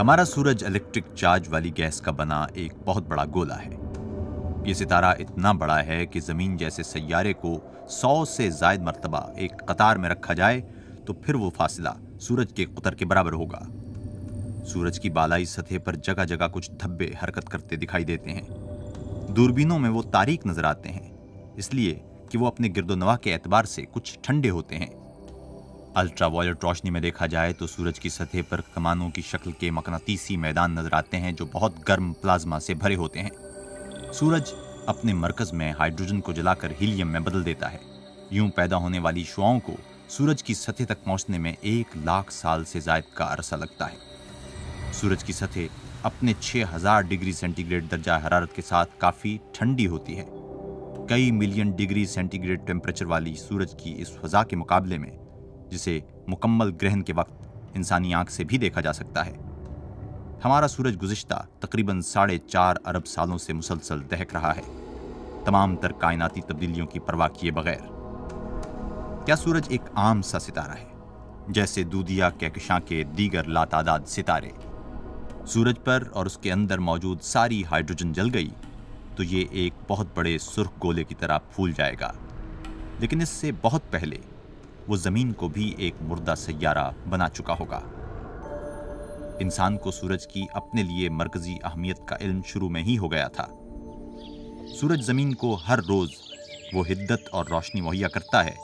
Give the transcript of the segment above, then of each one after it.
हमारा सूरज electric charge वाली gas का बना एक बहुत बड़ा गोला है। ये सितारा इतना बड़ा है कि जमीन जैसे सैयारे को 100 से ज्यादा मर्तबा एक कतार में रखा जाए तो फिर वो फासला सूरज के कुतर के बराबर होगा। सूरज की बालाई सतह पर जगह जगह कुछ धब्बे हरकत करते दिखाई देते हैं। दूरबीनों में वो तारीक नजर आते हैं, इसलिए कि वो अपने गिरदोनवा के एतबार से कुछ ठंडे होते हैं। अल्ट्रावायलेट रोशनी में देखा जाए तो सूरज की सतह पर कमानों की शक्ल के मकनातीसी मैदान नजर आते हैं जो बहुत गर्म प्लाज्मा से भरे होते हैं। सूरज अपने मरकज में हाइड्रोजन को जलाकर हीलियम में बदल देता है। यूं पैदा होने वाली शुआओं को सूरज की सतह तक पहुंचने में 1 लाख साल से ज्यादा का अरसा लगता है। सूरज की सतह अपने 6000 डिग्री सेंटीग्रेड दर्जा हरारत के साथ काफी ठंडी होती है। कई मिलियन डिग्री सेंटीग्रेड टेम्परेचर वाली सूरज की इस फजा के मुकाबले में, जिसे मुकम्मल ग्रहण के वक्त इंसानी आंख से भी देखा जा सकता है, हमारा सूरज गुज़िश्ता तकरीबन 4.5 अरब सालों से मुसलसल दहक रहा है, तमाम तर कायनाती तब्दीलियों की परवाह किए बगैर। क्या सूरज एक आम सा सितारा है जैसे दूधिया कहकशां के दीगर लातादाद सितारे? सूरज पर और उसके अंदर मौजूद सारी हाइड्रोजन जल गई तो ये एक बहुत बड़े सुर्ख गोले की तरह फूल जाएगा। लेकिन इससे बहुत पहले वो जमीन को भी एक मुर्दा सैयारा बना चुका होगा। इंसान को सूरज की अपने लिए मरकजी अहमियत का इल्म शुरू में ही हो गया था। सूरज जमीन को हर रोज वो हिद्दत और रोशनी मुहैया करता है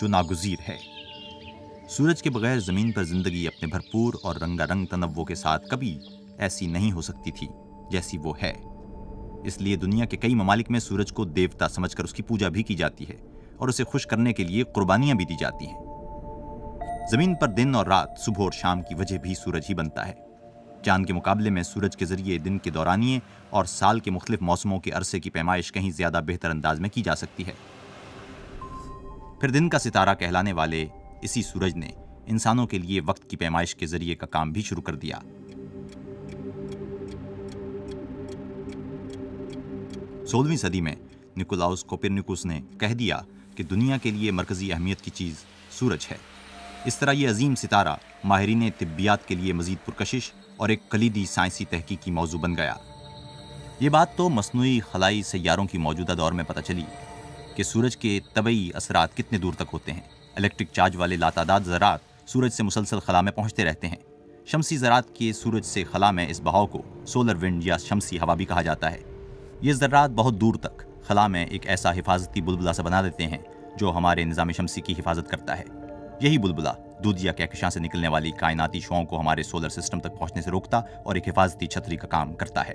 जो नागुज़ीर है। सूरज के बगैर जमीन पर जिंदगी अपने भरपूर और रंगारंग तनव्वुं के साथ कभी ऐसी नहीं हो सकती थी जैसी वो है। इसलिए दुनिया के कई ममालिक में सूरज को देवता समझकर उसकी पूजा भी की जाती है और उसे खुश करने के लिए कुर्बानियां भी दी जाती हैं। जमीन पर दिन और रात, सुबह और शाम की वजह भी सूरज ही बनता है। चांद के मुकाबले में सूरज के जरिए दिन के दौरानिये और साल के मुख्तलिफ मौसमों के अरसे की पैमाइश कहीं ज्यादा बेहतर अंदाज में की जा सकती है। फिर दिन का सितारा कहलाने वाले इसी सूरज ने इंसानों के लिए वक्त की पैमाइश के जरिए का काम भी शुरू कर दिया। सोलहवीं सदी में निकोलाउस कोपरनिकुस ने कह दिया कि दुनिया के लिए मरकजी अहमियत की चीज सूरज है। इस तरह ये अजीम सितारा माहिरीन तिब्बियात के लिए मजीद पुरकशिश और एक कलीदी साइंसी तहकीकी मौजू बन गया। ये बात तो मसनूई खलाई सैयारों की मौजूदा दौर में पता चली कि सूरज के तबई असरात कितने दूर तक होते हैं। इलेक्ट्रिक चार्ज वाले लातादाद ज़रात सूरज से मुसलसल खला में पहुंचते रहते हैं। शमसी ज़रात के सूरज से खला में इस बहाव को सोलर विंड या शमसी हवा भी कहा जाता है। ये ज़रात बहुत दूर तक खला में एक ऐसा हिफाजती बुलबुला सा बना देते हैं जो हमारे निज़ाम शमसी की हिफाजत करता है। यही बुलबुला दूधिया कहकशां से निकलने वाली कायनाती शुआओं को हमारे सोलर सिस्टम तक पहुंचने से रोकता और एक हिफाजती छतरी का काम करता है।